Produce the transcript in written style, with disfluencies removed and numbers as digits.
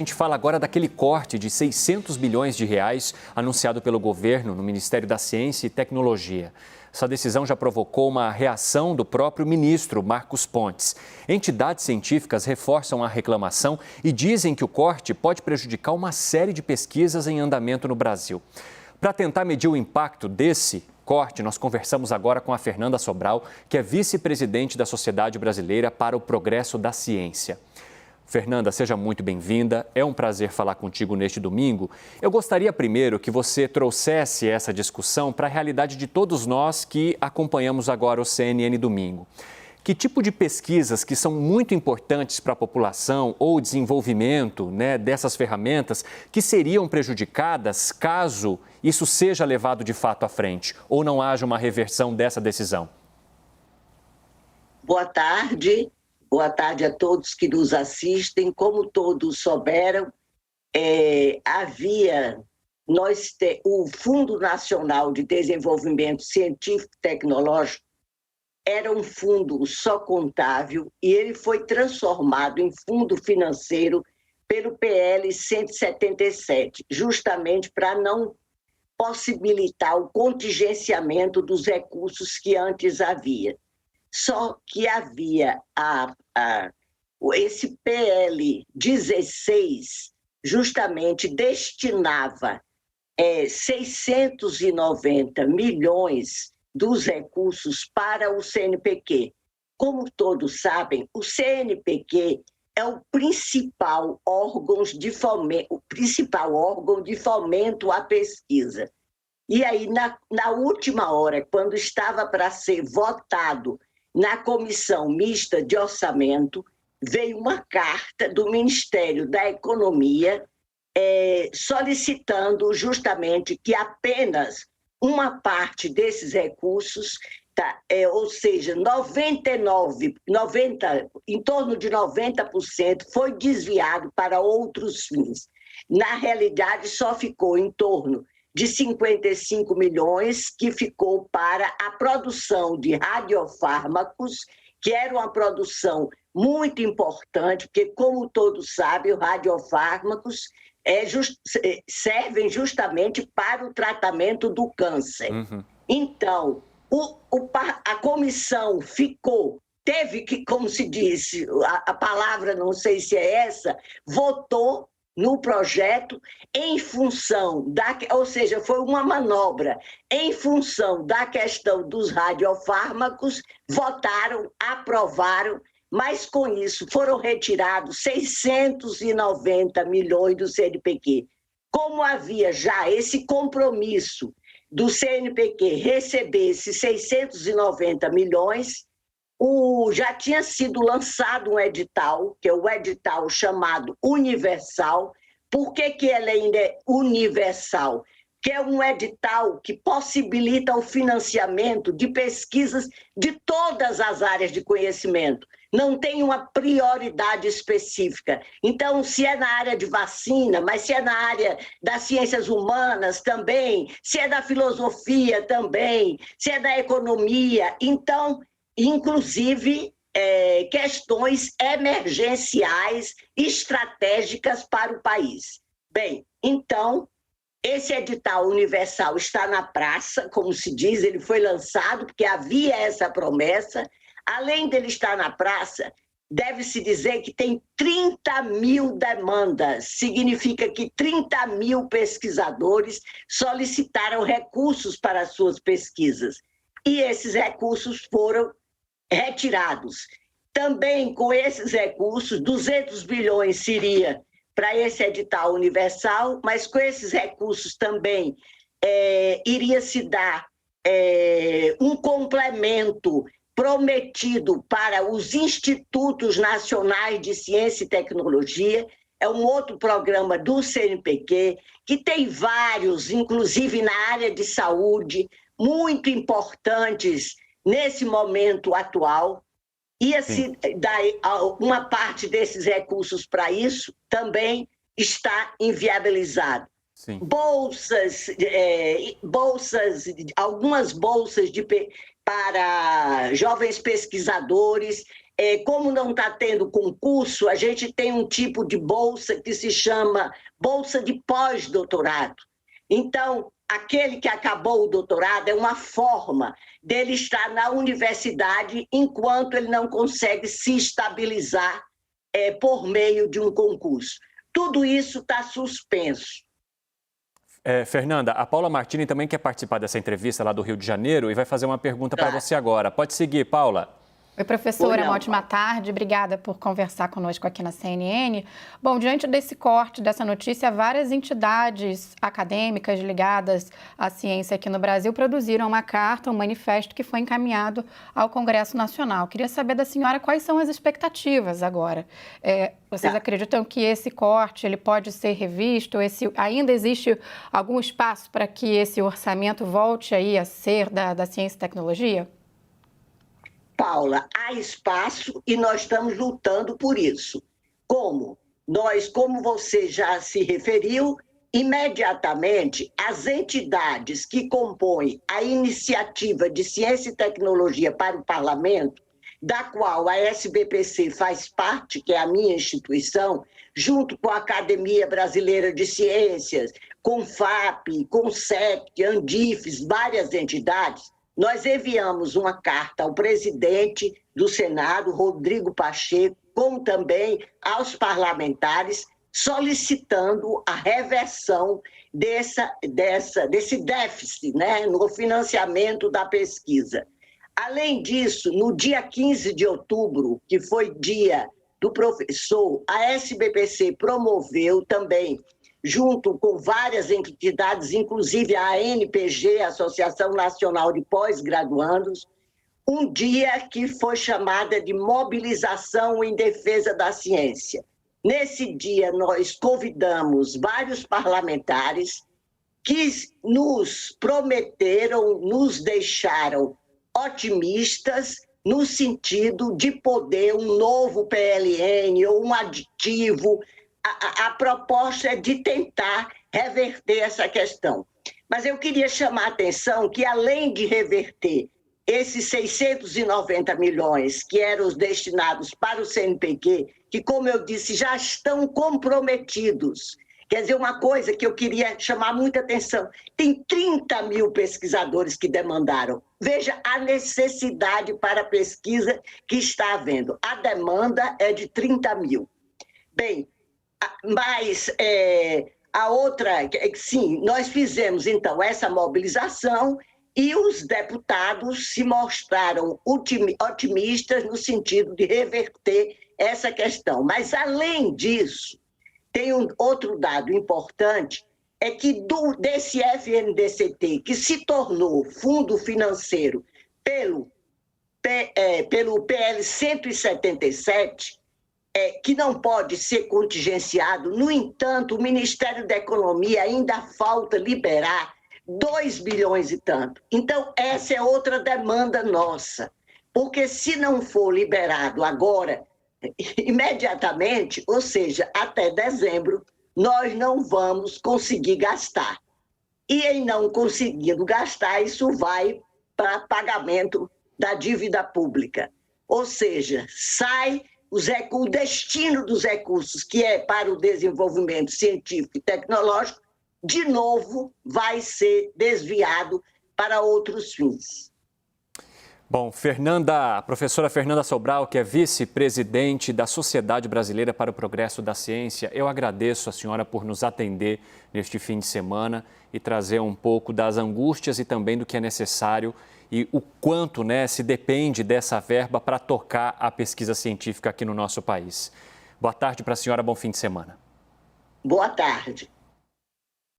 A gente fala agora daquele corte de 600 bilhões de reais anunciado pelo governo no Ministério da Ciência e Tecnologia. Essa decisão já provocou uma reação do próprio ministro, Marcos Pontes. Entidades científicas reforçam a reclamação e dizem que o corte pode prejudicar uma série de pesquisas em andamento no Brasil. Para tentar medir o impacto desse corte, nós conversamos agora com a Fernanda Sobral, que é vice-presidente da Sociedade Brasileira para o Progresso da Ciência. Fernanda, seja muito bem-vinda. É um prazer falar contigo neste domingo. Eu gostaria primeiro que você trouxesse essa discussão para a realidade de todos nós que acompanhamos agora o CNN Domingo. Que tipo de pesquisas que são muito importantes para a população ou desenvolvimento, dessas ferramentas que seriam prejudicadas caso isso seja levado de fato à frente ou não haja uma reversão dessa decisão? Boa tarde. Boa tarde a todos que nos assistem. Como todos souberam, o Fundo Nacional de Desenvolvimento Científico e Tecnológico era um fundo só contábil e ele foi transformado em fundo financeiro pelo PL 177, justamente para não possibilitar o contingenciamento dos recursos que antes havia. Só que havia esse PL 16 justamente destinava 690 milhões dos recursos para o CNPq. Como todos sabem, o CNPq é o principal órgão de fomento à pesquisa. E aí, na última hora, quando estava para ser votado na Comissão Mista de Orçamento, veio uma carta do Ministério da Economia solicitando justamente que apenas uma parte desses recursos, ou seja, em torno de 90%, foi desviado para outros fins. Na realidade, só ficou em torno de 55 milhões, que ficou para a produção de radiofármacos, que era uma produção muito importante, porque, como todos sabem, os radiofármacos servem justamente para o tratamento do câncer. Uhum. Então, a comissão teve que, como se disse, a palavra não sei se é essa, votou no projeto em função ou seja, foi uma manobra em função da questão dos radiofármacos, votaram, aprovaram, mas com isso foram retirados 690 milhões do CNPq. Como havia já esse compromisso do CNPq receber esses 690 milhões, já tinha sido lançado um edital, que é o edital chamado Universal. Por que ele ainda é universal? Que é um edital que possibilita o financiamento de pesquisas de todas as áreas de conhecimento. Não tem uma prioridade específica. Então, se é na área de vacina, mas se é na área das ciências humanas também, se é da filosofia também, se é da economia, então, inclusive, questões emergenciais, estratégicas para o país. Bem, então, esse edital universal está na praça, como se diz, ele foi lançado porque havia essa promessa. Além dele estar na praça, deve-se dizer que tem 30 mil demandas, significa que 30 mil pesquisadores solicitaram recursos para as suas pesquisas. E esses recursos foram retirados. Também, com esses recursos, 200 bilhões seria para esse edital universal, mas com esses recursos também iria se dar um complemento prometido para os Institutos Nacionais de Ciência e Tecnologia. É um outro programa do CNPq, que tem vários, inclusive na área de saúde, muito importantes nesse momento atual. Ia-se dar uma parte desses recursos para isso, também está inviabilizado. Sim. Algumas bolsas para jovens pesquisadores, como não está tendo concurso, a gente tem um tipo de bolsa que se chama bolsa de pós-doutorado. Então, aquele que acabou o doutorado é uma forma dele estar na universidade enquanto ele não consegue se estabilizar por meio de um concurso. Tudo isso está suspenso. Fernanda, a Paula Martini também quer participar dessa entrevista lá do Rio de Janeiro e vai fazer uma pergunta para você agora. Pode seguir, Paula. Oi, professora, uma ótima tarde. Obrigada por conversar conosco aqui na CNN. Bom, diante desse corte, dessa notícia, várias entidades acadêmicas ligadas à ciência aqui no Brasil produziram uma carta, um manifesto que foi encaminhado ao Congresso Nacional. Queria saber da senhora quais são as expectativas agora. Vocês acreditam que esse corte ele pode ser revisto? Ainda existe algum espaço para que esse orçamento volte aí a ser da ciência e tecnologia? Paula, há espaço e nós estamos lutando por isso. Como você já se referiu, imediatamente as entidades que compõem a iniciativa de ciência e tecnologia para o parlamento, da qual a SBPC faz parte, que é a minha instituição, junto com a Academia Brasileira de Ciências, com FAP, com SEC, Andifes, várias entidades, nós enviamos uma carta ao presidente do Senado, Rodrigo Pacheco, como também aos parlamentares, solicitando a reversão desse déficit, né, no financiamento da pesquisa. Além disso, no dia 15 de outubro, que foi dia do professor, a SBPC promoveu também, junto com várias entidades, inclusive a ANPG, Associação Nacional de Pós-Graduandos, um dia que foi chamada de mobilização em defesa da ciência. Nesse dia, nós convidamos vários parlamentares que nos prometeram, nos deixaram otimistas no sentido de poder um novo PLN ou um aditivo. A proposta é de tentar reverter essa questão. Mas eu queria chamar a atenção que, além de reverter esses 690 milhões que eram os destinados para o CNPq, que, como eu disse, já estão comprometidos. Quer dizer, uma coisa que eu queria chamar muita atenção, tem 30 mil pesquisadores que demandaram. Veja a necessidade para a pesquisa que está havendo. A demanda é de 30 mil. Bem, mas a outra, sim, nós fizemos então essa mobilização e os deputados se mostraram otimistas no sentido de reverter essa questão. Mas, além disso, tem outro dado importante, é que desse FNDCT, que se tornou fundo financeiro pelo PL 177, que não pode ser contingenciado. No entanto, o Ministério da Economia ainda falta liberar 2 bilhões e tanto. Então, essa é outra demanda nossa, porque se não for liberado agora, imediatamente, ou seja, até dezembro, nós não vamos conseguir gastar. E em não conseguindo gastar, isso vai para pagamento da dívida pública. Ou seja, sai o destino dos recursos, que é para o desenvolvimento científico e tecnológico, de novo vai ser desviado para outros fins. Bom, a professora Fernanda Sobral, que é vice-presidente da Sociedade Brasileira para o Progresso da Ciência, eu agradeço a senhora por nos atender neste fim de semana e trazer um pouco das angústias e também do que é necessário e o quanto, se depende dessa verba para tocar a pesquisa científica aqui no nosso país. Boa tarde para a senhora, bom fim de semana. Boa tarde.